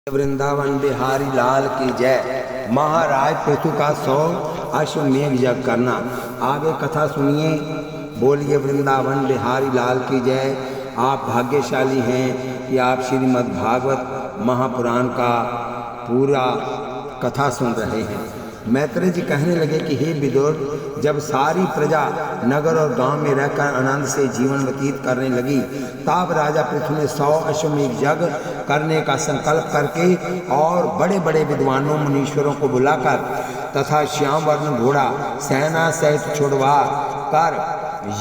वृंदावन बिहारी लाल की जय। महाराज पृथु का 100 अश्वमेघ यज्ञ करना। आगे कथा सुनिए। बोलिए वृंदावन बिहारी लाल की जय। आप भाग्यशाली हैं कि आप श्रीमद् भागवत महापुराण का पूरा कथा सुन रहे हैं। मैत्रेय जी कहने लगे कि हे विदुर, जब सारी प्रजा नगर और गांव में रहकर आनंद से जीवन व्यतीत करने लगी, तब राजा पृथु ने 100 अश्वमेघ यज्ञ करने का संकल्प करके और बड़े बड़े विद्वानों मुनीश्वरों को बुलाकर तथा श्याम वर्ण घोड़ा सेना सहित छुड़वा कर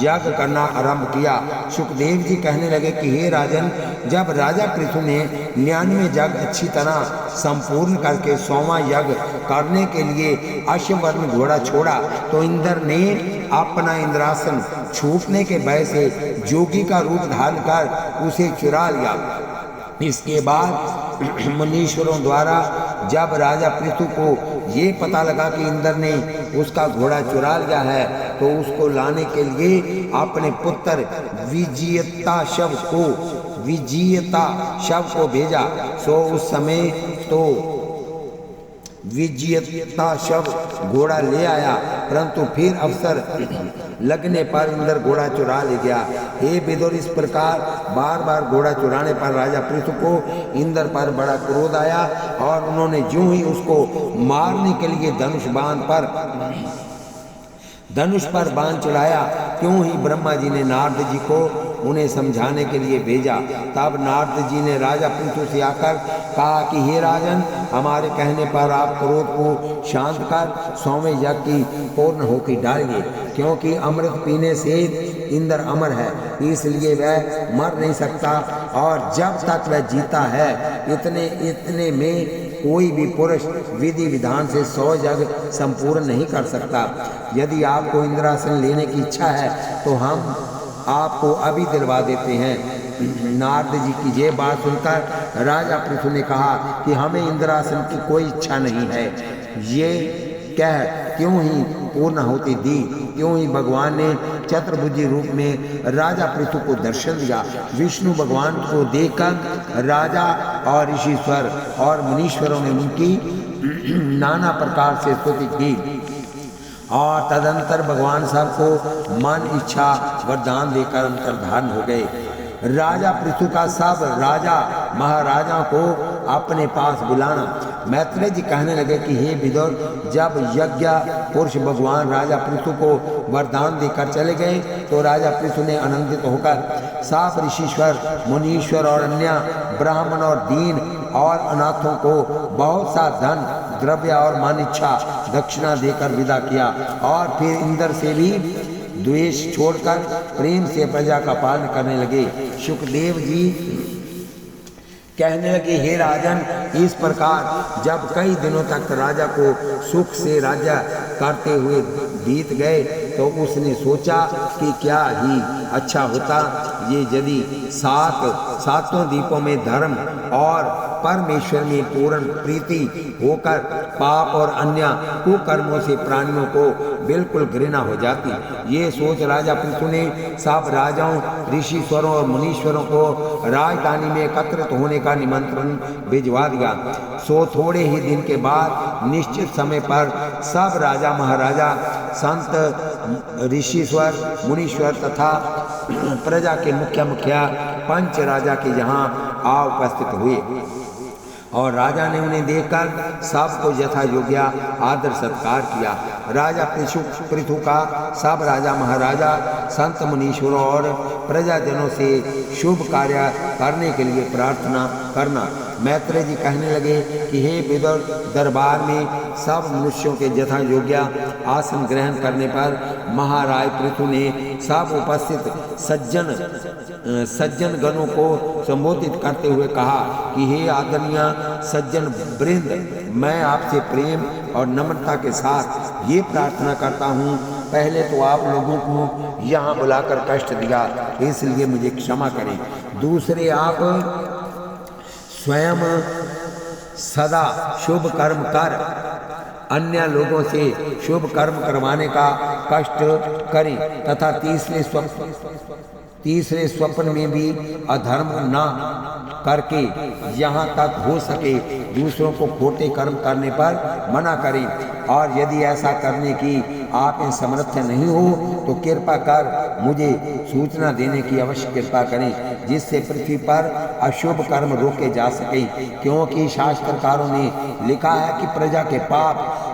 यज्ञ करना आरंभ किया। सुखदेव जी कहने लगे कि हे राजन, जब राजा पृथु ने 99 यज्ञ अच्छी तरह संपूर्ण करके 100वां यज्ञ करने के लिए अश्ववर्ण घोड़ा छोड़ा, तो इंद्र ने अपना इंद्रासन छूटने के भय से जोगी का रूप धारण कर उसे चुरा लिया। इसके बाद मुनीश्वरों द्वारा जब राजा पृथु को ये पता लगा कि इंद्र ने उसका घोड़ा चुरा लिया है, तो उसको लाने के लिए अपने पुत्र विजियता शव को भेजा। सो उस समय तो विजियता शव घोड़ा ले आया, परंतु फिर अवसर लगने पर इंद्र घोड़ा चुरा ले गया। हे विदुर, इस प्रकार बार बार घोड़ा चुराने पर राजा पृथु को इंद्र पर बड़ा क्रोध आया और उन्होंने जो ही उसको मारने के लिए धनुष पर बाण चढ़ाया, क्यों ही ब्रह्मा जी ने नारद जी को उन्हें समझाने के लिए भेजा। तब नारद जी ने राजा पृथु से आकर कहा कि हे राजन, हमारे कहने पर आप क्रोध को शांत कर 100वें यज्ञ की पूर्ण होकर डालिए, क्योंकि अमृत पीने से इंद्र अमर है, इसलिए वह मर नहीं सकता और जब तक वह जीता है इतने में कोई भी पुरुष विधि विधान से 100 यज्ञ संपूर्ण नहीं कर सकता। यदि आपको इंद्रासन लेने की इच्छा है तो हम आपको अभी दिलवा देते हैं। नारद जी की ये बात सुनकर राजा पृथु ने कहा कि हमें इंद्रासन की कोई इच्छा नहीं है। ये कह क्यों ही पूर्ण होती दी, क्यों ही भगवान ने चतुर्भुजी रूप में राजा पृथु को दर्शन दिया। विष्णु भगवान को देखकर राजा और ऋषिश्वर और मुनीश्वरों ने उनकी नाना प्रकार से स्तुति की और तदंतर भगवान सबको मन इच्छा वरदान देकर अंतर्धान हो गए। राजा पृथु का सब राजा महाराजा को अपने पास बुलाना। मैत्रेय जी कहने लगे कि हे विदुर, जब यज्ञ पुरुष भगवान राजा पृथु को वरदान देकर चले गए, तो राजा पृथु ने आनंदित होकर सब ऋषिश्वर मुनीश्वर और अन्य ब्राह्मण और दीन और अनाथों को बहुत सा धन द्रव्य और मन इच्छा दक्षिणा देकर विदा किया और फिर इंद्र से भी द्वेष छोड़कर प्रेम से प्रजा का पालन करने लगे। सुखदेव जी कहने लगे, हे राजन, इस प्रकार जब कई दिनों तक राजा को सुख से राज्य करते हुए बीत गए, तो उसने सोचा कि क्या ही अच्छा होता ये यदि सातों दीपों में धर्म और परमेश्वर में पूर्ण प्रीति होकर पाप और अन्य कुकर्मों से प्राणियों को बिल्कुल घृणा हो जाती। ये सोच राजा पृथु ने सब राजाओं, ऋषिश्वरों और मुनीश्वरों को राजधानी में एकत्रित होने का निमंत्रण भिजवा दिया। सो थोड़े ही दिन के बाद निश्चित समय पर सब राजा महाराजा, संत, ऋषिश्वर, मुनीश्वर तथा प्रजा के मुखिया पंच राजा के यहाँ आ उपस्थित हुए और राजा ने उन्हें देखकर सबको यथा योग्य आदर सत्कार किया। राजा पृथु का सब राजा महाराजा, संत, मुनीश्वरों और प्रजाजनों से शुभ कार्य करने के लिए प्रार्थना करना। मैत्रेय जी कहने लगे कि हे विदुर, दरबार में सब मनुष्यों के यथा योग्य आसन ग्रहण करने पर महाराज पृथु ने सब उपस्थित सज्जन गणों को संबोधित करते हुए कहा कि हे आदरणीय सज्जन वृंद, मैं आपसे प्रेम और नम्रता के साथ ये प्रार्थना करता हूँ, पहले तो आप लोगों को यहाँ बुलाकर कष्ट दिया, इसलिए मुझे क्षमा करें। दूसरे, आप स्वयं सदा शुभ कर्म कर अन्य लोगों से शुभ कर्म करवाने का कष्ट करें तथा तीसरे तीसरे स्वप्न में भी अधर्म ना करके यहाँ तक हो सके दूसरों को खोटे कर्म करने पर मना करें, और यदि ऐसा करने की आप में समर्थ नहीं हो तो कृपा कर मुझे सूचना देने की अवश्य कृपा करें, जिससे पृथ्वी पर अशुभ कर्म रोके जा सके, क्योंकि शास्त्रकारों ने लिखा है कि प्रजा के पाप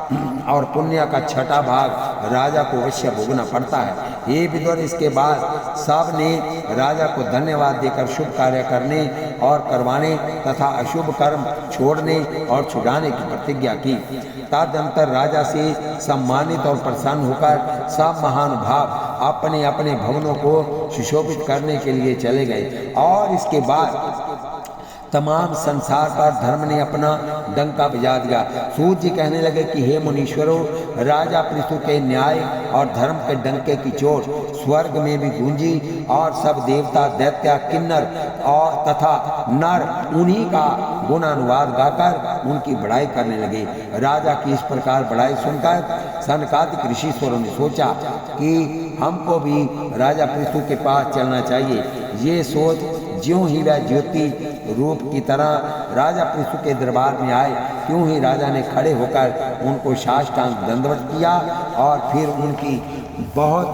और पुण्य का छठा भाग राजा को अवश्य भोगना पड़ता है। ये विदुर, इसके बाद सब ने राजा को धन्यवाद देकर शुभ कार्य करने और करवाने तथा अशुभ कर्म छोड़ने और छुड़ाने की प्रतिज्ञा की। तदनंतर राजा से सम्मानित और प्रसन्न होकर सब महानुभाव अपने अपने भवनों को सुशोभित करने के लिए चले गए, और इसके बाद तमाम संसार पर धर्म ने अपना डंका बजा दिया। सूत जी कहने लगे कि हे मुनीश्वरों, राजा पृथु के न्याय और धर्म के डंके की चोट स्वर्ग में भी गूंजी, और सब देवता, दैत्य, किन्नर और तथा नर उन्हीं का गुणानुवाद गाकर उनकी बड़ाई करने लगे। राजा की इस प्रकार बड़ाई सुनकर सनकादिक ऋषीश्वरों ने सोचा कि हमको भी राजा पृथु के पास चलना चाहिए। ये सोच ज्यों ही वह ज्योति रूप की तरह राजा पृथु के दरबार में आए, त्यों ही राजा ने खड़े होकर उनको साष्टांग दंडवत किया और फिर उनकी बहुत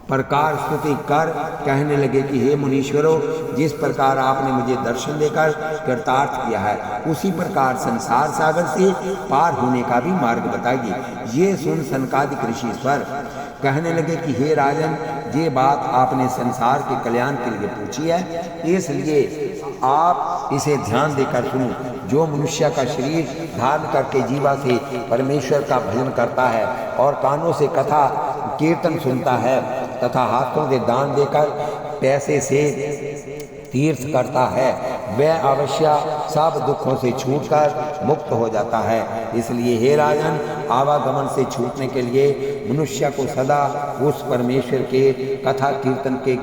प्रकार स्तुति कर कहने लगे कि हे मुनीश्वरों, जिस प्रकार आपने मुझे दर्शन देकर कृतार्थ किया है, उसी प्रकार संसार सागर से पार होने का भी मार्ग बताइए। ये सुन सनकादिक ऋषीश्वर कहने लगे कि हे राजन, ये बात आपने संसार के कल्याण के लिए पूछी है, इसलिए आप इसे ध्यान देकर सुनो। जो मनुष्य का शरीर धारण करके जीवा से परमेश्वर का भजन करता है और कानों से कथा कीर्तन सुनता है तथा हाथों से दान देकर पैसे से तीर्थ करता है, वह अवश्य सब दुखों से छूटकर मुक्त हो जाता है। इसलिए हे राजन, आवागमन से छूटने के लिए मनुष्य को सदा उस परमेश्वर के कथा कीर्तन के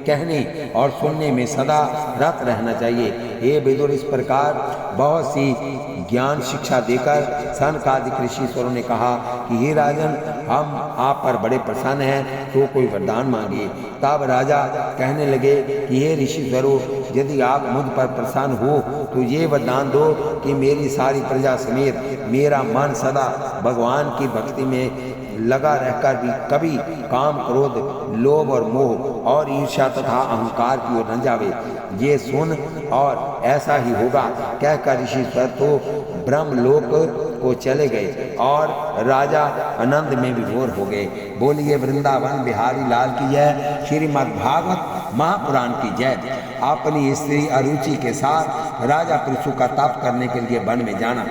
कहने और सुनने में सदा रत रहना चाहिए। हे विदुर, इस प्रकार बहुत सी ज्ञान शिक्षा देकर सनकादिक ऋषीश्वरों ने कहा कि हे राजन, हम आप पर बड़े प्रसन्न हैं, तो कोई वरदान मांगिए। तब राजा कहने लगे कि हे ऋषिश्वरों, यदि आप मुझ पर प्रसन्न हो तो ये वरदान दो कि मेरी सारी प्रजा समेत मेरा मन सदा भगवान की भक्ति में लगा रहकर भी कभी काम, क्रोध, लोभ और मोह और ईर्ष्या तथा अहंकार की ओर न जावे। ये सुन और ऐसा ही होगा कहकर ऋषिश्वर तो ब्रह्मलोक को चले गए और राजा आनंद में विभोर हो गए। बोलिए वृंदावन बिहारी लाल की जय, श्रीमद् भागवत महापुराण की जय। अपनी स्त्री अरुचि के साथ राजा पृथु का तप करने के लिए वन में जाना।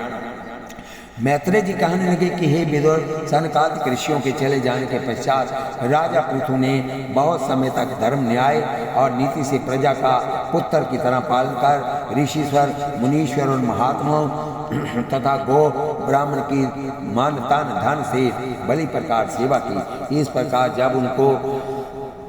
मैत्रेय जी कहने लगे कि हे विदुर, सनकादिक ऋषियों के चले जाने के पश्चात राजा पृथु ने बहुत समय तक धर्म, न्याय और नीति से प्रजा का पुत्र की तरह पालन कर ऋषिश्वर, मुनीश्वर और महात्माओं तथा गो ब्राह्मण की मन, तन, धन से भली प्रकार सेवा की। इस प्रकार जब उनको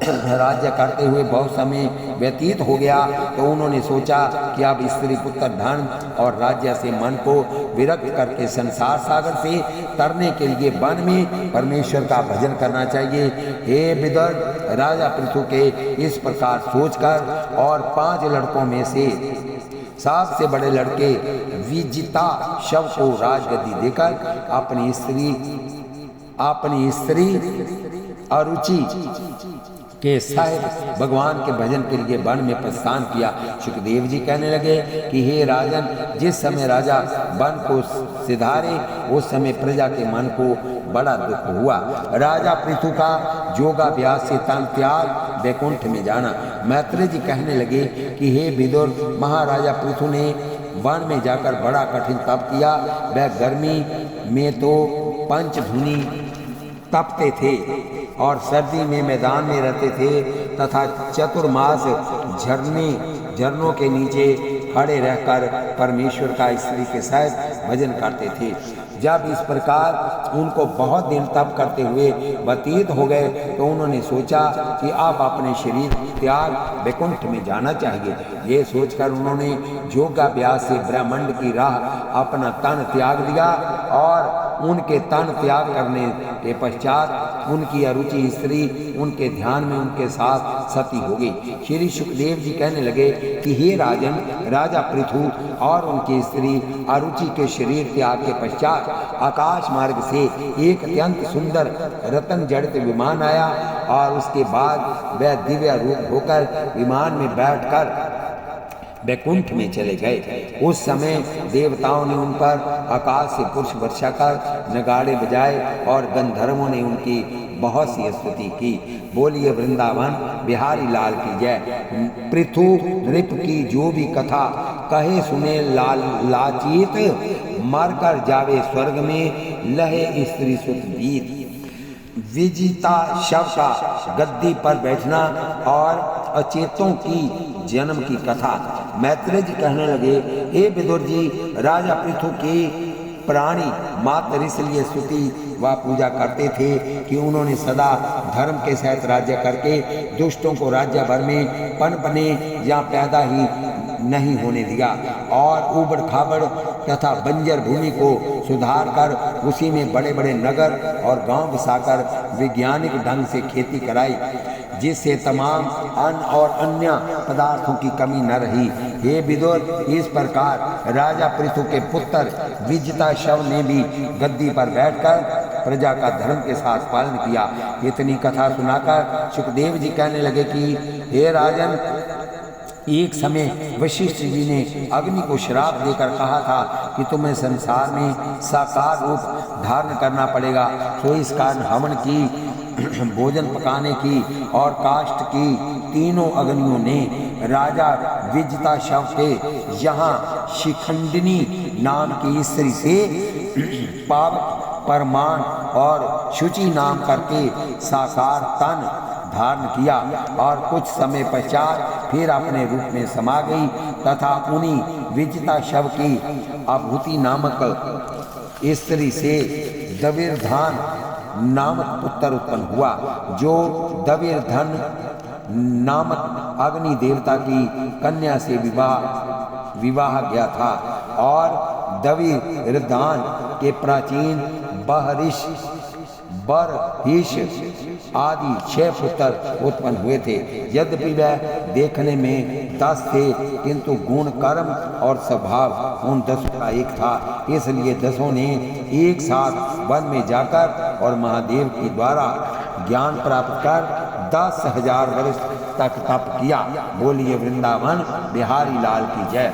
राज्य करते हुए बहुत समय व्यतीत हो गया तो उन्होंने सोचा कि अब स्त्री, पुत्र, धन और राज्य से मन को विरक्त करके संसार सागर से तरने के लिए वन में परमेश्वर का भजन करना चाहिए। हे विदुर, राजा पृथु के इस प्रकार सोचकर और 5 लड़कों में से सबसे बड़े लड़के विजिता शव को राजगद्दी देकर अपनी स्त्री अरुचि के सहित भगवान के भजन के लिए वन में प्रस्थान किया। सुखदेव जी कहने लगे कि हे राजन, जिस समय राजा वन को सिधारे उस समय प्रजा के मन को बड़ा दुख हुआ। राजा पृथु का योगाभ्यास से तन त्याग वैकुंठ में जाना। मैत्रेय जी कहने लगे कि हे विदुर, महाराजा पृथु ने वन में जाकर बड़ा कठिन तप किया। वह गर्मी में तो पंचधुनी तपते थे और सर्दी में मैदान में रहते थे तथा चतुर्मास झरनों के नीचे खड़े रहकर परमेश्वर का स्त्री के साथ भजन करते थे। जब इस प्रकार उनको बहुत दिन तप करते हुए व्यतीत हो गए तो उन्होंने सोचा कि अब अपने शरीर त्याग वैकुंठ में जाना चाहिए। ये सोचकर उन्होंने योगाभ्यास से ब्रह्मांड की राह अपना तन त्याग दिया और उनके तन त्याग करने के पश्चात उनकी अरुचि स्त्री उनके ध्यान में उनके साथ सती हो गई। श्री सुखदेव जी कहने लगे कि हे राजन, राजा पृथु और उनकी स्त्री अरुचि के शरीर त्याग के पश्चात आकाश मार्ग से एक अत्यंत सुंदर रतन जड़ित विमान आया और उसके बाद वह दिव्य रूप होकर विमान में बैठकर वैकुंठ में चले गए। उस समय देवताओं ने उन पर आकाश से पुष्प वर्षा कर नगाड़े बजाए और गंधर्वों ने उनकी बहुत सी स्तुति की। बोलिए वृंदावन बिहारी लाल की जय। पृथु नृप की जो भी कथा कहे सुने लाचित, मरकर जावे स्वर्ग में लहे स्त्री सुत बीत। विजिता शव का गद्दी पर बैठना और अचेतों की जन्म की कथा। मैत्रेय जी कहने लगे, हे विदुर जी, राजा पृथु की प्राणी मात्र इसलिए स्तुति व पूजा करते थे कि उन्होंने सदा धर्म के सहित राज्य करके दुष्टों को राज्य भर में पनपने या पैदा ही नहीं होने दिया और उबड़ खाबड़ तथा बंजर भूमि को सुधार कर उसी में बड़े बड़े नगर और गांव बसाकर वैज्ञानिक ढंग से खेती कराई, जिससे तमाम अन्न और अन्य पदार्थों की कमी न रही। हे विदुर, इस प्रकार राजा पृथु के पुत्र विजिता शव ने भी गद्दी पर बैठकर प्रजा का धर्म के साथ पालन किया। इतनी कथा सुनाकर सुखदेव जी कहने लगे कि हे राजन, एक समय वशिष्ठ जी ने अग्नि को श्राप देकर कहा था कि तुम्हें संसार में साकार रूप धारण करना पड़ेगा। तो इस कारण हवन की, भोजन पकाने की और काष्ठ की तीनों अग्नियों ने राजा विजिता शव के यहाँ शिखंडिनी नाम की स्त्री से पाप परमान और शुचि नाम करके साकार तन धारण किया और कुछ समय पश्चात फिर अपने रूप में समा गई तथा उन्हीं विजिता शव की अभूति नामक स्त्री से दविर्धान नामक पुत्र उत्पन्न हुआ, जो दविर्धन नामक अग्नि देवता की कन्या से विवाह गया था और दविर्धान के प्राचीन बहरिश बरहिश आदि 6 पुत्र उत्पन्न हुए थे। यद्यपि वह देखने में 10 थे, किंतु गुण, कर्म और स्वभाव उन 10 का एक था। इसलिए 10 ने एक साथ वन में जाकर और महादेव के द्वारा ज्ञान प्राप्त कर 10,000 वर्ष तक तप किया। बोलिए वृंदावन बिहारी लाल की जय।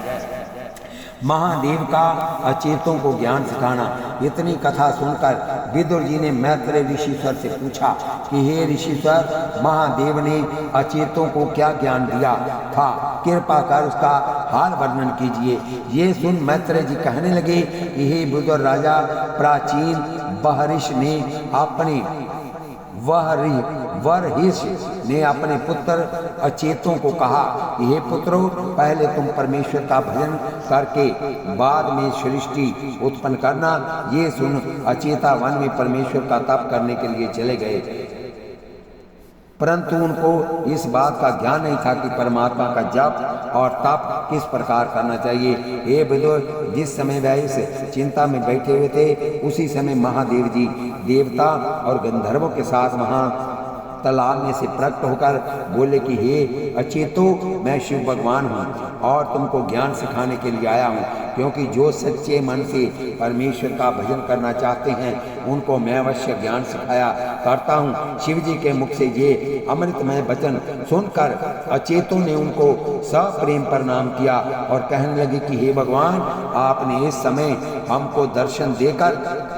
महादेव का अचेतों को ज्ञान सिखाना। इतनी कथा सुनकर विदुर जी ने मैत्रेय ऋषिश्वर से पूछा कि हे ऋषिश्वर, महादेव ने अचेतों को क्या ज्ञान दिया था, कृपा कर उसका हाल वर्णन कीजिए। ये सुन मैत्रेय जी कहने लगे कि हे विदुर राजा, प्राचीन बहरिश ने अपने वरहिश ने अपने पुत्र अचेतों को कहा कि हे पुत्रों, पहले तुम परमेश्वर का भजन करके बाद में सृष्टि उत्पन्न करना। ये सुन अचेता वन में परमेश्वर का तप करने के लिए चले गए, परंतु उनको इस बात का ज्ञान नहीं था कि परमात्मा का जप और तप किस प्रकार करना चाहिए। हे विदुर, जिस समय वह इस चिंता में बैठे हुए थे, उसी समय महादेव जी देवता और गंधर्वों के साथ वहाँ तालाब में से प्रकट होकर बोले कि हे अचेतो, मैं शिव भगवान हूँ और तुमको ज्ञान सिखाने के लिए आया हूँ, क्योंकि जो सच्चे मन से परमेश्वर का भजन करना चाहते हैं उनको मैं अवश्य ज्ञान सिखाया करता हूँ। शिव जी के मुख से ये अमृतमय वचन सुनकर अचेतों ने उनको सप्रेम प्रणाम किया और कहने लगे कि हे भगवान, आपने इस समय हमको दर्शन देकर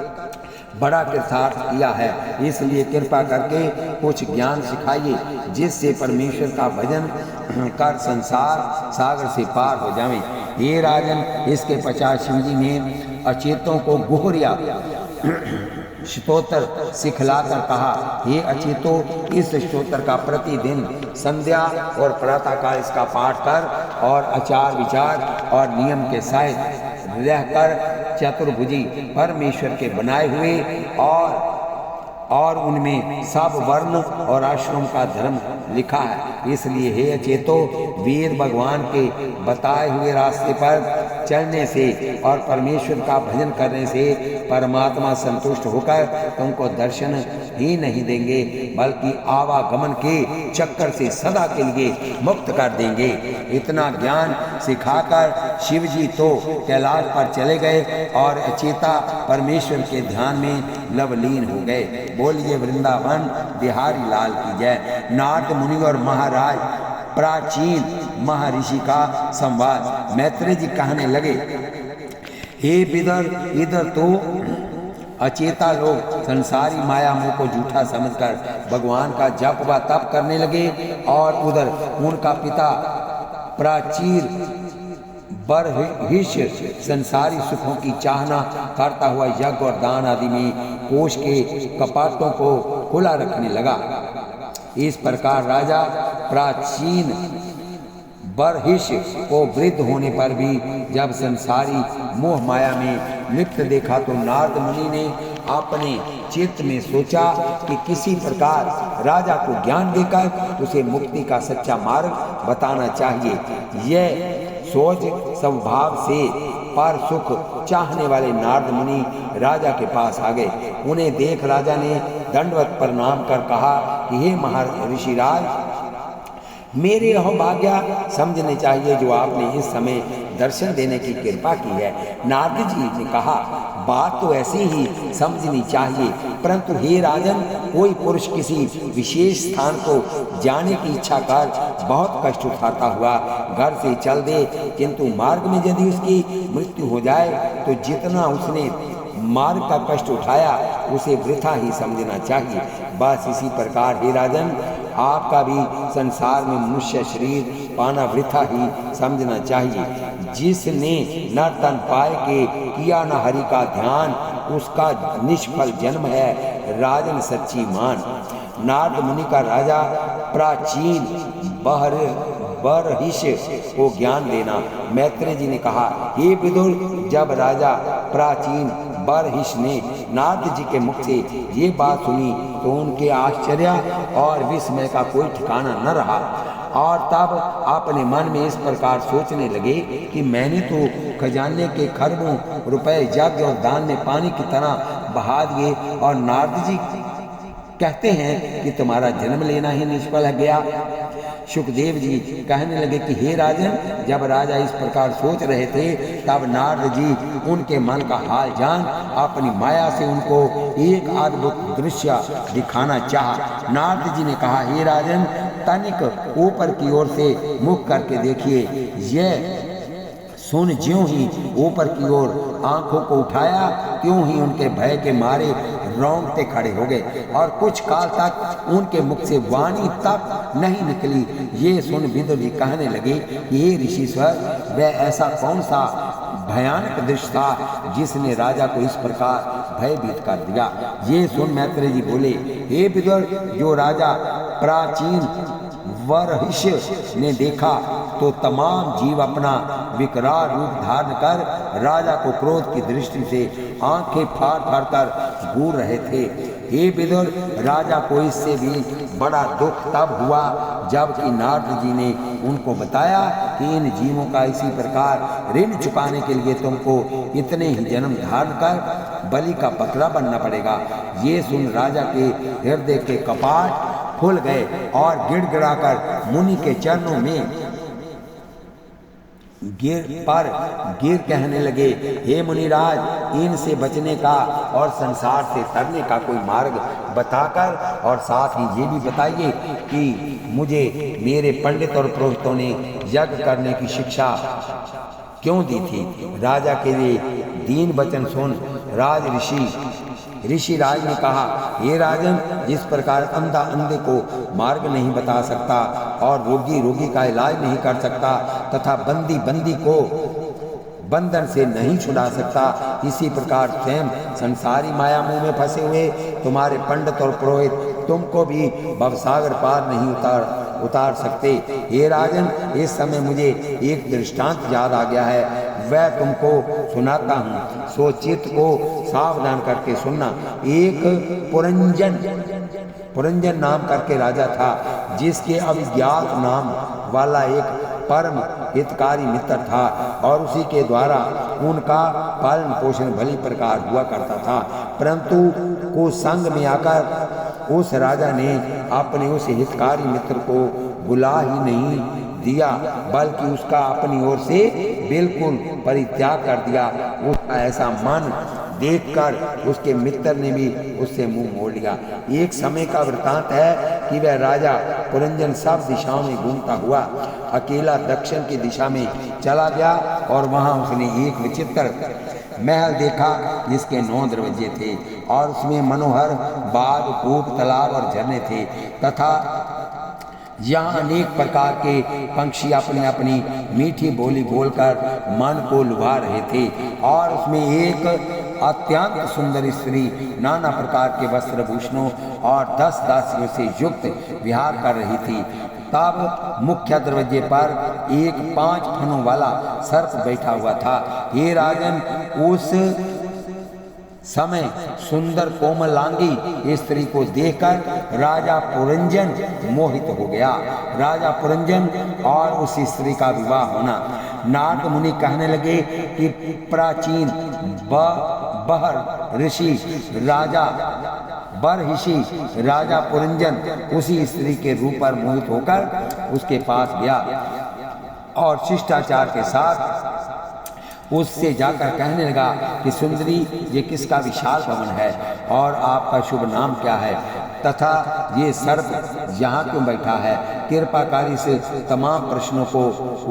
बड़ा कृतार्थ किया है, इसलिए कृपा करके कुछ ज्ञान सिखाइए जिससे परमेश्वर का भजन कर संसार सागर से पार हो जाएं। हे राजन, इसके पश्चात शिव जी ने अचेतों को गुहरिया स्तोत्र सिखलाकर कहा, हे अचेतो, इस स्तोत्र का प्रतिदिन संध्या और प्रातःकाल इसका पाठ कर और आचार विचार और नियम के सहित रहकर चतुर्भुजी परमेश्वर के बनाए हुए और और उनमें सब वर्ण और आश्रम का धर्म लिखा है। इसलिए हे अचेतो, वेद भगवान के बताए हुए रास्ते पर चलने से और परमेश्वर का भजन करने से परमात्मा संतुष्ट होकर तुमको दर्शन ही नहीं देंगे, बल्कि आवागमन के चक्कर से सदा के लिए मुक्त कर देंगे। इतना ज्ञान सिखाकर शिव जी तो कैलाश पर चले गए और अचेता परमेश्वर के ध्यान में लवलीन हो गए। बोलिए वृंदावन बिहारी लाल की जय। नारद मुनि और महाराज प्राचीन महर्षि का संवाद। मैत्रेय जी कहने लगे, हे विदुर, इधर तो अचेता लोग संसारी माया मोह को झूठा समझकर भगवान का जप व तप करने लगे, और उधर उनका पिता प्राचीर बरहिष संसारी सुखों की चाहना करता हुआ यज्ञ और दान आदि में कोष के कपाटों को खुला रखने लगा। इस प्रकार राजा प्राचीन बरहिष को वृद्ध होने पर भी जब संसारी मोह माया में लिप्त देखा तो नारद मुनि ने अपने चित्त में सोचा कि किसी प्रकार राजा को ज्ञान देकर उसे मुक्ति का सच्चा मार्ग बताना चाहिए। यह सोच स्वभाव से पर सुख चाहने वाले नारद मुनि राजा के पास आ गए। उन्हें देख राजा ने दंडवत प्रणाम कर कहा कि हे महर्षि राज, मेरे अहोभाग्य समझने चाहिए जो आपने इस समय दर्शन देने की कृपा की है। नारद जी ने कहा, बात तो ऐसी ही समझनी चाहिए, परंतु हे राजन, कोई पुरुष किसी विशेष स्थान को जाने की इच्छा कर बहुत कष्ट उठाता हुआ घर से चल दे, किंतु मार्ग में यदि उसकी मृत्यु हो जाए तो जितना उसने मार्ग का कष्ट उठाया उसे वृथा ही समझना चाहिए। बस इसी प्रकार हे राजन, आपका भी संसार में मनुष्य शरीर पाना वृथा ही समझना चाहिए। जिसने न तन पाए के किया न हरि का ध्यान, उसका निष्फल जन्म है राजन सच्ची मान। नारद मुनि का राजा प्राचीन बरहिष को ज्ञान देना। मैत्रेय जी ने कहा, हे विदुर, जब राजा प्राचीन बरहिष ने नारद जी के मुख से ये बात सुनी तो उनके आश्चर्य और विस्मय का कोई ठिकाना न रहा, और तब अपने मन में इस प्रकार सोचने लगे कि मैंने तो खजाने के खरबों रुपए यज्ञ और दान में पानी की तरह बहा दिए, और नारद जी कहते हैं कि तुम्हारा जन्म लेना ही निष्फल है गया। सुखदेव जी कहने लगे कि हे राजन, जब राजा इस प्रकार सोच रहे थे तब नारद जी उनके मन का हाल जान अपनी माया से उनको एक अद्भुत दृश्य दिखाना चाहा। नारद जी ने कहा, हे राजन, तनिक ऊपर की ओर से मुख करके देखिए। यह सुन ज्यों ही ऊपर की ओर आंखों को उठाया, त्यों ही उनके भय के मारे रोंगटे खड़े हो गए, और कुछ काल तक उनके मुख से वाणी तक नहीं निकली। ये सुन विदुर जी कहने लगे कि हे ऋषिश्वर, वह ऐसा कौन सा भयानक दृश्य था जिसने राजा को इस प्रकार भयभीत कर दिया। ये सुन मैत्रेय जी बोले, हे विदुर, जो राजा प्राचीन बरहिष ने देखा तो तमाम जीव अपना विकराल रूप धारण कर राजा को क्रोध की दृष्टि से आंखें फाड़ फाड़ कर घूर रहे थे। हे विदुर, राजा को इससे भी बड़ा दुख तब हुआ जबकि नारद जी ने उनको बताया कि इन जीवों का इसी प्रकार ऋण चुकाने के लिए तुमको इतने ही जन्म धारण कर बलि का बकरा बनना पड़ेगा। ये सुन राजा के हृदय के कपाट खुल गए और गिड़गिड़ाकर मुनि के चरणों में गिर कहने लगे, हे मुनिराज, इनसे बचने का और संसार से तरने का कोई मार्ग बताकर और साथ ही ये भी बताइए कि मुझे मेरे पंडित और पुरोहितों ने यज्ञ करने की शिक्षा क्यों दी थी। राजा के लिए दीन वचन सुन ऋषिराज ने कहा, हे राजन, जिस प्रकार अंधा अंधे को मार्ग नहीं बता सकता और रोगी रोगी का इलाज नहीं कर सकता तथा बंदी बंदी को बंधन से नहीं छुड़ा सकता, इसी प्रकार स्वयं संसारी माया मोह में फंसे हुए तुम्हारे पंडित और पुरोहित तुमको भी भवसागर पार नहीं उतार सकते। हे राजन, इस समय मुझे एक दृष्टांत याद आ गया है। वह तुमको सुनाता हूँ, सो चित्त को सावधान करके सुनना। एक पुरंजन नाम करके राजा था, जिसके अभिज्ञात नाम वाला एक परम हितकारी मित्र था, और उसी के द्वारा उनका पालन पोषण भली प्रकार हुआ करता था। परंतु कुसंग में आकर उस राजा ने अपने उस हितकारी मित्र को बुला ही नहीं दिया, बल्कि उसका अपनी ओर से बिल्कुल परित्याग कर दिया। उसका ऐसा मन देखकर उसके मित्र ने भी उससे मुंह मोड़ लिया। एक समय का वृतांत है कि वह राजा पुरंजन सब दिशाओं में घूमता हुआ अकेला दक्षिण की दिशा में चला गया, और वहां उसने एक विचित्र महल देखा जिसके 9 दरवाजे थे, और उसमें मनोहर बाग, कूप, तालाब और झरने थे, तथा यहाँ अनेक प्रकार के पंछी अपनी अपनी मीठी बोली बोलकर मन को लुभा रहे थे। और उसमें एक अत्यंत सुंदर स्त्री नाना प्रकार के वस्त्रभूषणों और 10 दासियों से युक्त विहार कर रही थी। तब मुख्य दरवाजे पर एक 5 फनों वाला सर्प बैठा हुआ था। हे राजन, उस समय सुंदर कोमलांगी स्त्री को देखकर राजा पुरंजन मोहित हो गया। राजा पुरंजन और उस स्त्री का विवाह होना। नारद मुनि कहने लगे कि प्राचीन बरहिषि राजा पुरंजन उसी स्त्री के रूप पर मोहित होकर उसके पास गया, और शिष्टाचार के साथ उससे जाकर कहने लगा कि सुंदरी, ये किसका विशाल भवन है, और आपका शुभ नाम क्या है, तथा ये सर्प यहाँ क्यों बैठा है? कृपाकारी से तमाम प्रश्नों को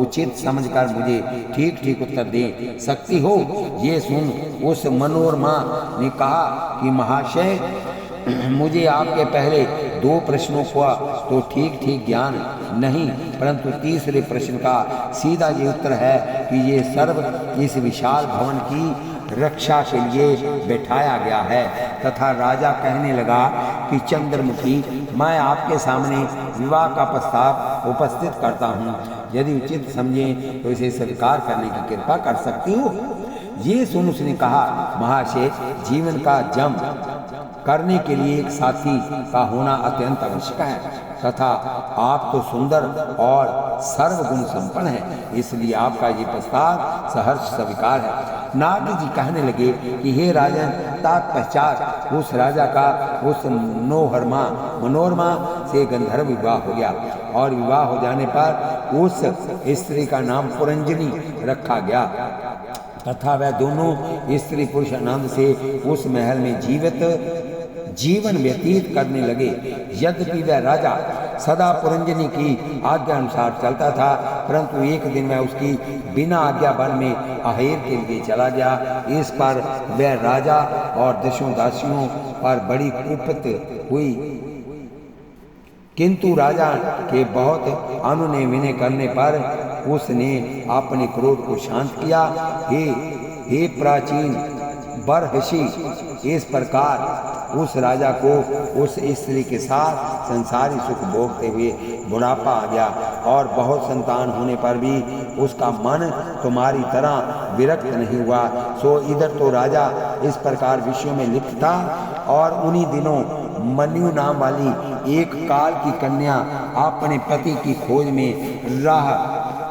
उचित समझकर मुझे ठीक ठीक उत्तर दे सकती हो। ये सुन उस मनोरमा ने कहा कि महाशय, मुझे आपके पहले 2 प्रश्नों का तो ठीक ठीक ज्ञान नहीं, परंतु तीसरे प्रश्न का सीधा ये उत्तर है कि ये सर्प इस विशाल भवन की रक्षा के लिए बैठाया गया है। तथा राजा कहने लगा कि चंद्रमुखी, मैं आपके सामने विवाह का प्रस्ताव उपस्थित करता हूँ, यदि उचित समझें तो इसे स्वीकार करने की कृपा कर सकती हो। ये सुन उसने कहा, महाशय, जीवन का जम करने के लिए एक साथी का होना अत्यंत आवश्यक है, तथा आप तो सुंदर और सर्वगुण संपन्न हैं, इसलिए आपका ये प्रस्ताव सहर्ष स्वीकार है। नारद जी कहने लगे कि हे राजन, तत्पश्चात उस राजा का उस मनोरमा से गंधर्व विवाह हो गया, और विवाह हो जाने पर उस स्त्री का नाम पुरंजनी रखा गया, तथा वह दोनों स्त्री पुरुष आनंद से उस महल में जीवन व्यतीत करने लगे। यद्यपि वह राजा सदा पुरंजनी की आज्ञा अनुसार चलता था, परंतु एक दिन वह उसकी बिना आज्ञा वन में आहेर के लिए चला गया। इस पर वह राजा और 10 दासियों पर बड़ी कुपित हुई, किंतु राजा के बहुत अनुनय विनय करने पर उसने अपने क्रोध को शांत किया। हे प्राचीन बरहिषि, इस प्रकार उस राजा को उस स्त्री के साथ संसारी सुख भोगते हुए बुढ़ापा आ गया, और बहुत संतान होने पर भी उसका मन तुम्हारी तरह विरक्त नहीं हुआ। सो इधर तो राजा इस प्रकार विषयों में लिप्त था, और उन्हीं दिनों मनु नाम वाली एक काल की कन्या अपने पति की खोज में राह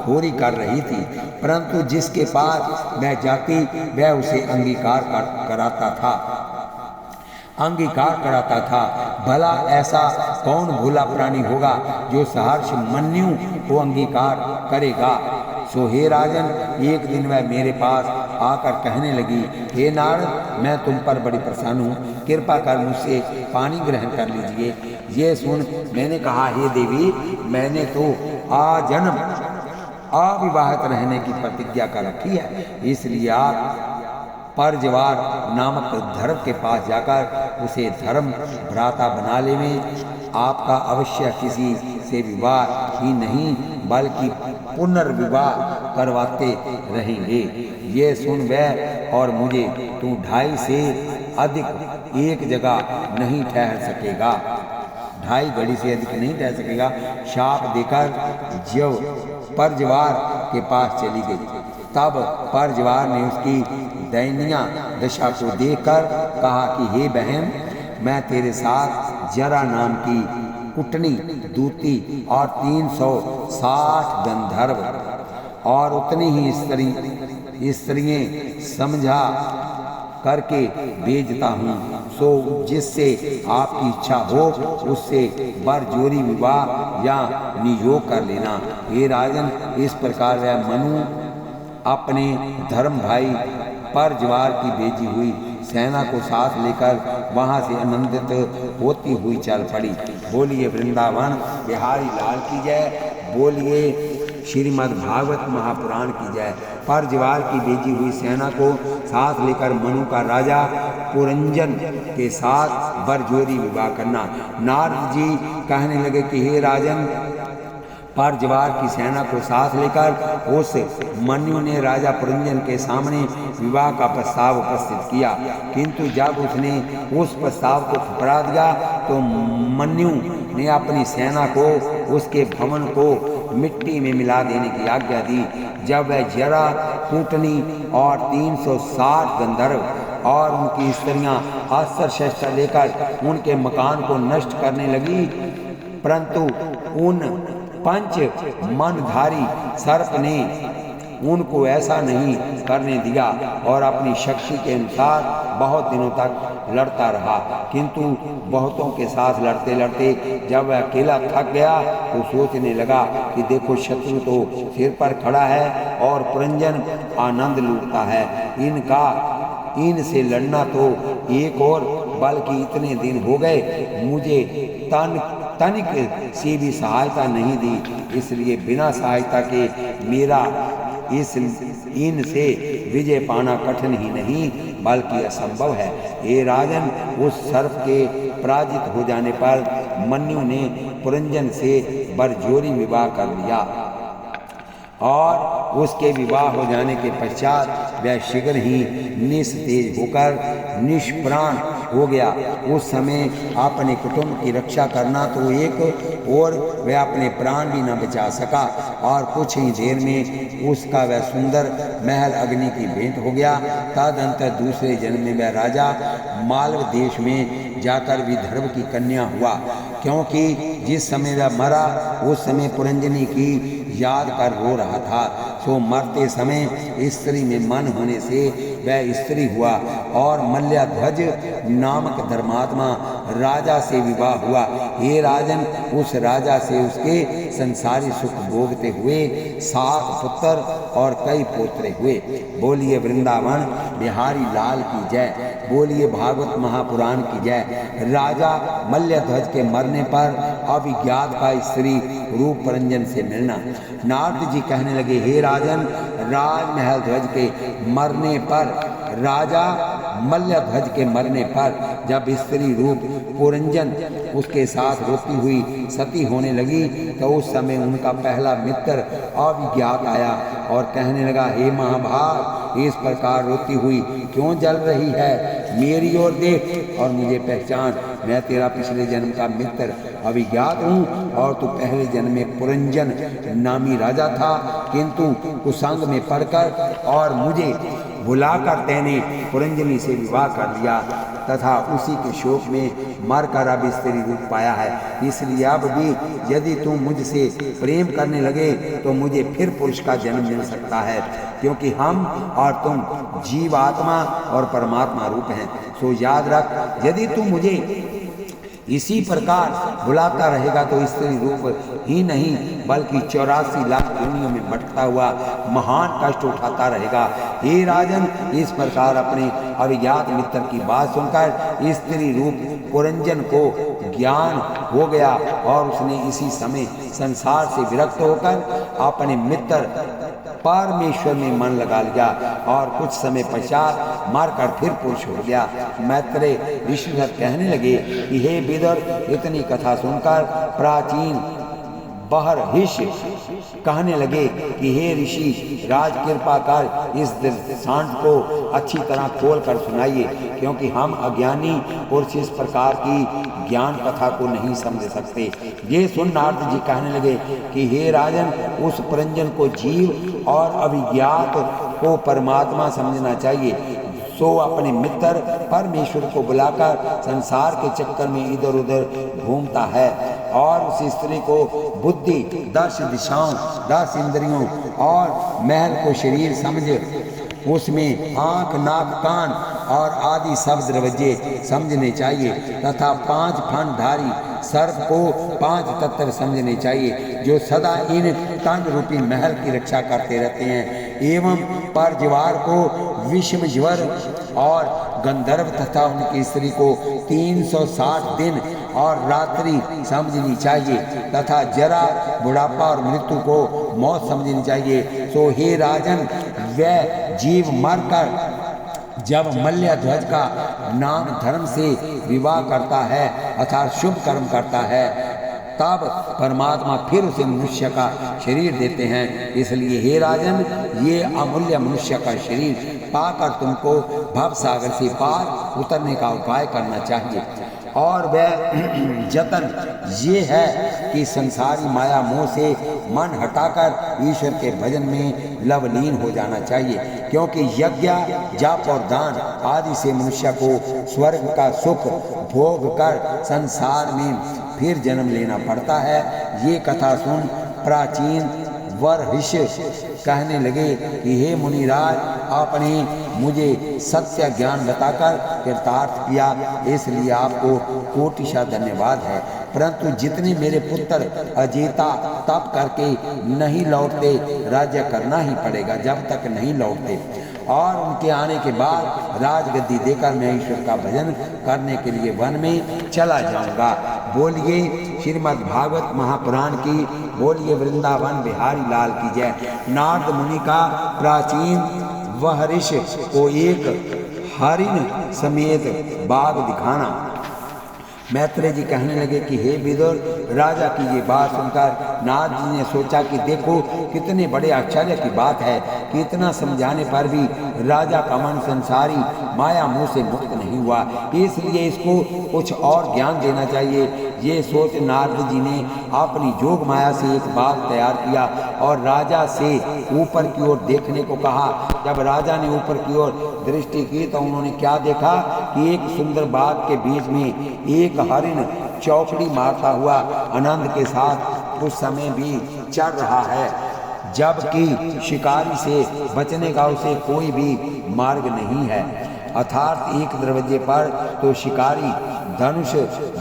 खोरी कर रही थी, परंतु जिसके पास वह जाती वह उसे अंगीकार कराता था। भला ऐसा कौन भूला प्राणी होगा जो सहर्ष मन्यु को अंगीकार करेगा? सो हे राजन, एक दिन वह मेरे पास आकर कहने लगी, हे नारद, मैं तुम पर बड़ी प्रसन्न हूँ, कृपा कर मुझसे पानी ग्रहण कर लीजिए। ये सुन मैंने कहा, हे देवी, मैंने तो आजन्म अविवाहित रहने की प्रतिज्ञा कर रखी है, इसलिए आप परजवार नामक धर्म के पास जाकर उसे धर्म भ्राता बना लेवें। आपका अवश्य किसी से विवाह ही नहीं बल्कि पुनर्विवाह करवाते रहेंगे। ये सुन वह और मुझे तू 2.5 से अधिक एक जगह नहीं ठहर सकेगा, 2.5 घड़ी से अधिक नहीं ठहर सकेगा, शाप देकर जब परजवार के पास चली गई। तब परजवार ने उसकी दयनीय दशा को देखकर कहा कि हे बहन, मैं तेरे साथ जरा नाम की कुटनी, दूती और 360 गंधर्व और उतनी ही स्त्रियाँ समझा करके भेजता हूँ। सो जिससे आपकी इच्छा हो उससे बरजोरी विवाह या नियोग कर लेना। हे राजन, इस प्रकार वह मनु अपने धर्म भाई परजवार की भेजी हुई सेना को साथ लेकर वहाँ से आनंदित होती हुई चल पड़ी। बोलिए वृंदावन बिहारी लाल की जय। बोलिए श्रीमद् भागवत महापुराण की जय। परजवार की भेजी हुई सेना को साथ लेकर मनु का राजा पुरंजन के साथ बरजोरी विवाह करना। नारद जी कहने लगे कि हे राजन, परजवार की सेना को साथ लेकर उस मनु ने राजा पुरंजन के सामने विवाह का प्रस्ताव उपस्थित किया, किंतु जब उसने उस प्रस्ताव को ठुकरा दिया तो मनु ने अपनी सेना को उसके भवन को मिट्टी में मिला देने की आज्ञा दी। जब वह जरा, कूटनी और 360 गंधर्व और उनकी स्त्रियां अस्त्र शस्त्र लेकर उनके मकान को नष्ट करने लगी, परंतु उन पंच मनधारी सर्प ने उनको ऐसा नहीं करने दिया और अपनी शक्ति के अनुसार बहुत दिनों तक लड़ता रहा। किंतु बहुतों के साथ लड़ते लड़ते जब वह अकेला थक गया तो सोचने लगा कि देखो, शत्रु तो सिर पर खड़ा है और पुरंजन आनंद लूटता है। इनसे लड़ना तो एक और, बल्कि इतने दिन हो गए मुझे तनिक से भी सहायता नहीं दी, इसलिए बिना सहायता के मेरा इनसे विजय पाना कठिन ही नहीं बल्कि असंभव है। हे राजन, उस सर्प के पराजित हो जाने पर मनु ने पुरंजन से बरजोरी विवाह कर लिया और उसके विवाह हो जाने के पश्चात वह शीघ्र ही निस्तेज होकर निष्प्राण हो गया। उस समय अपने कुटुंब की रक्षा करना तो एक और वह अपने प्राण भी न बचा सका और कुछ ही देर में उसका वह सुंदर महल अग्नि की भेंट हो गया। तदंतर दूसरे जन्म में वह राजा मालव देश में जाकर विदर्भ की कन्या हुआ, क्योंकि जिस समय वह मरा उस समय पुरंजनी की याद कर रो रहा था। सो मरते समय स्त्री में मन होने से वह स्त्री हुआ और मल्लध्वज नामक धर्मात्मा राजा से विवाह हुआ। हे राजन, उस राजा से उसके संसारी सुख भोगते हुए 7 पुत्र और कई पोत्रे हुए। बोलिए वृंदावन बिहारी लाल की जय। बोलिए भागवत महापुराण की जय। राजा मल्लध्वज के मरने पर अभिज्ञात का स्त्री रूप पुरंजन से मिलना। नारद जी कहने लगे, हे राजन, राजमहल ध्वज के मरने पर, राजा मल्लध्वज के मरने पर जब स्त्री रूप पुरंजन उसके साथ रोती हुई सती होने लगी तो उस समय उनका पहला मित्र अभिज्ञात आया और कहने लगा, हे महाभाग, इस प्रकार रोती हुई क्यों जल रही है? मेरी ओर देख और मुझे पहचान। मैं तेरा पिछले जन्म का मित्र अभिज्ञात हूँ और तू पहले जन्म में पुरंजन नामी राजा था, किंतु कुसंग में पड़कर और मुझे भुलाकर तेने पुरंजनी से विवाह कर लिया तथा उसी के शोक में मरकर अब स्त्री रूप पाया है। इसलिए अब भी यदि तुम मुझसे प्रेम करने लगे तो मुझे फिर पुरुष का जन्म मिल सकता है, क्योंकि हम और तुम जीवात्मा और परमात्मा रूप हैं। सो याद रख, यदि तुम मुझे इसी प्रकार बुलाता रहेगा तो स्त्री रूप ही नहीं बल्कि 84 लाख दुनियों में भटकता हुआ महान कष्ट उठाता रहेगा। हे राजन, इस प्रकार अपने अभिज्ञात मित्र की बात सुनकर स्त्री रूप पुरंजन को ज्ञान हो गया और उसने इसी समय संसार से विरक्त होकर अपने मित्र परमेश्वर में मन लगा लिया और कुछ समय पश्चात मारकर फिर पुरुष हो गया। मैत्रेय ऋषिधर कहने लगे कि हे विदुर, इतनी कथा सुनकर प्राचीन बहरहिष कहने लगे कि हे ऋषि, राज कृपा कर इस दृष्टांत को अच्छी तरह खोल कर सुनाइए, क्योंकि हम अज्ञानी पुरुष इस प्रकार की ज्ञान कथा को नहीं समझ सकते। ये सुन नारद जी कहने लगे कि हे राजन, उस पुरंजन को जीव और अभिज्ञात को परमात्मा समझना चाहिए। सो अपने मित्र परमेश्वर को बुलाकर संसार के चक्कर में इधर उधर घूमता है और उस स्त्री को बुद्धि, 10 दिशाओं, 10 इंद्रियों और महल को शरीर समझ उसमें आँख, नाक, कान और आदि सब दरवाजे समझने चाहिए तथा 5 फणधारी सर्प को 5 तत्व समझने चाहिए जो सदा इन तन रूपी महल की रक्षा करते रहते हैं एवं परजवार को विषम ज्वर और गंधर्व तथा उनकी स्त्री को 360 दिन और रात्रि समझनी चाहिए तथा जरा, बुढ़ापा और मृत्यु को मौत समझनी चाहिए। सो हे राजन, वह जीव मरकर जब मल्यध्वज का नाम धर्म से विवाह करता है अर्थात शुभ कर्म करता है तब परमात्मा फिर उसे मनुष्य का शरीर देते हैं। इसलिए हे राजन, ये अमूल्य मनुष्य का शरीर पाकर तुमको भव सागर से पार उतरने का उपाय करना चाहिए और वह जतन ये है कि संसारी माया मोह से मन हटाकर ईश्वर के भजन में लवलीन हो जाना चाहिए क्योंकि यज्ञ, जाप और दान आदि से मनुष्य को स्वर्ग का सुख भोग कर संसार में फिर जन्म लेना पड़ता है। ये कथा सुन प्राचीन वरऋषि कहने लगे कि हे मुनिराज, आपने मुझे सत्य ज्ञान बताकर कृतार्थ किया, इसलिए आपको कोटिशा धन्यवाद है। परंतु जितने मेरे पुत्र अजेता तप करके नहीं लौटते, राज्य करना ही पड़ेगा जब तक नहीं लौटते और उनके आने के बाद राजगद्दी देकर मैं ईश्वर का भजन करने के लिए वन में चला जाऊंगा। बोलिए श्रीमद् भागवत महापुराण की, बोलिए वृंदावन बिहारी लाल की जय। नारद मुनि का प्राचीन वह ऋषि को एक हरिण समेत बाघ दिखाना। मैत्रेय जी कहने लगे कि हे विदुर, राजा की ये बात सुनकर नारद जी ने सोचा कि देखो कितने बड़े आश्चर्य की बात है कि इतना समझाने पर भी राजा का मन संसारी माया मोह से मुक्त नहीं हुआ, इसलिए इसको कुछ और ज्ञान देना चाहिए। ये सोच नारद जी ने अपनी जोग माया से एक बाग तैयार किया और राजा से ऊपर की ओर देखने को कहा। जब राजा ने ऊपर की ओर दृष्टि की तो उन्होंने क्या देखा कि एक सुंदर बाग के बीच में एक हरिण चौकड़ी मारता हुआ आनंद के साथ उस समय भी चल रहा है, जबकि शिकारी से बचने का उसे कोई भी मार्ग नहीं है। अर्थात एक दरवाजे पर तो शिकारी धनुष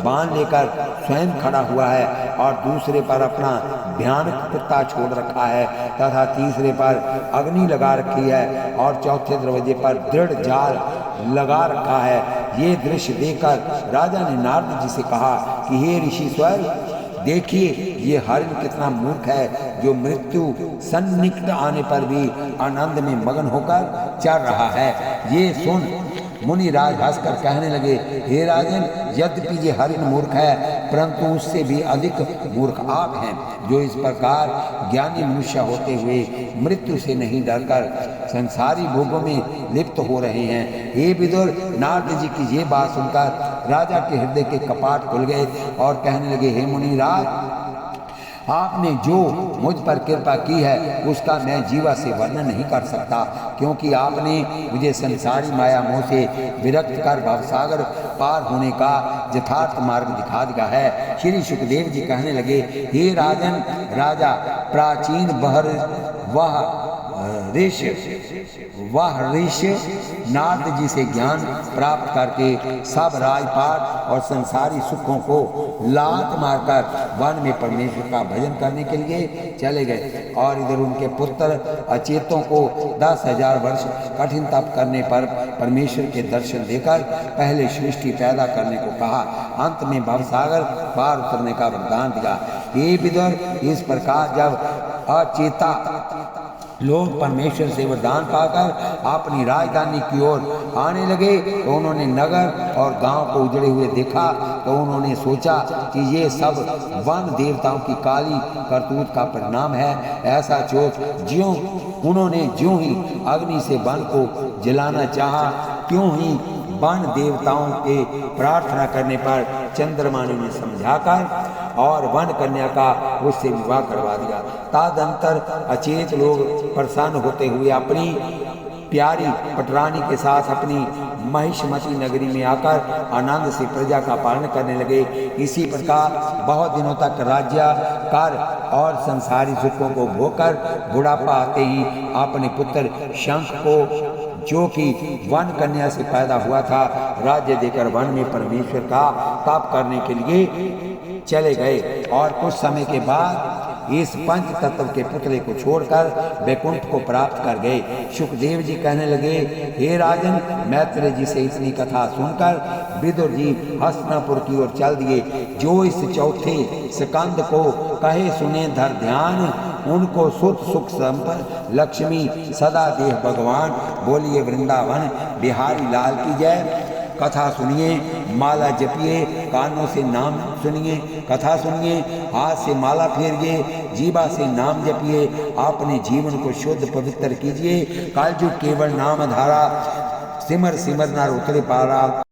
बाण लेकर स्वयं खड़ा हुआ है और दूसरे पर अपना भयानक कुत्ता छोड़ रखा है तथा तीसरे पर अग्नि लगा रखी है और चौथे दरवाजे पर दृढ़ जाल लगा रखा है। ये दृश्य देखकर राजा ने नारद जी से कहा कि हे ऋषिश्वर, देखिए ये हरिण कितना मूर्ख है जो मृत्यु सन्निकट आने पर भी आनंद में मगन होकर चल रहा है। ये सुन मुनि राज हंसकर कहने लगे, हे राजन, यद्यपि ये हरिण मूर्ख है परंतु उससे भी अधिक मूर्ख आप हैं जो इस प्रकार ज्ञानी मनुष्य होते हुए मृत्यु से नहीं डरकर संसारी भोगों में लिप्त हो रहे हैं। हे विदुर, नारद जी की ये बात सुनकर राजा के हृदय के कपाट खुल गए और कहने लगे, हे मुनिराज, आपने जो मुझ पर कृपा की है उसका मैं जीवा से वर्णन नहीं कर सकता क्योंकि आपने मुझे संसारी माया मोह से विरक्त कर भवसागर पार होने का यथार्थ मार्ग दिखा दिया है। श्री सुखदेव जी कहने लगे, हे राजन, राजा प्राचीन वह ऋषि नारद जी से ज्ञान प्राप्त करके सब राजपाट और संसारी सुखों को लात मारकर वन में परमेश्वर का भजन करने के लिए चले गए और इधर उनके पुत्र अचेतों को 10,000 वर्ष कठिन तप करने पर परमेश्वर के दर्शन देकर पहले सृष्टि पैदा करने को कहा। अंत में भवसागर पार उतरने का वरदान दिया। हे विदुर, इस प्रकार जब अचेता लोग परमेश्वर से वरदान पाकर अपनी राजधानी की ओर आने लगे तो उन्होंने नगर और गांव को उजड़े हुए देखा तो उन्होंने सोचा कि ये सब वन देवताओं की काली करतूत का परिणाम है। ऐसा उन्होंने ज्यों ही अग्नि से वन को जलाना चाहा, त्यों ही वन देवताओं के प्रार्थना करने पर चंद्रमा ने समझाकर और वन कन्या का उससे विवाह करवा दिया। तदंतर अचेत लोग प्रसन्न होते हुए अपनी प्यारी पटरानी के साथ अपनी महिषमती नगरी में आकर आनंद से प्रजा का पालन करने लगे। इसी प्रकार बहुत दिनों तक राज्य कर और संसारी सुखों को भोगकर बुढ़ापा आते ही अपने पुत्र शंख को, जो कि वन कन्या से पैदा हुआ था, राज्य देकर वन में परमेश्वर का तप करने के लिए चले गए। और कुछ समय के बाद इस पंच तत्व के पुतले को छोड़कर वैकुंठ को प्राप्त कर गए। सुखदेव जी कहने लगे, हे राजन, मैत्रेय जी से इतनी कथा सुनकर विदुर जी हस्तिनापुर की ओर चल दिए। जो इस चौथे स्कंद को कहे सुने धर ध्यान, उनको सुख सुख संपद लक्ष्मी सदा देह भगवान। बोलिए वृंदावन बिहारी लाल की जय। कथा सुनिए, माला जपिए, कानों से नाम सुनिए, कथा सुनिए, हाथ से माला फेरिए, जीवा से नाम जपिए, अपने जीवन को शुद्ध पवित्र कीजिए। कालजुग केवल नाम धारा, सिमर सिमर ना उतरे पारा।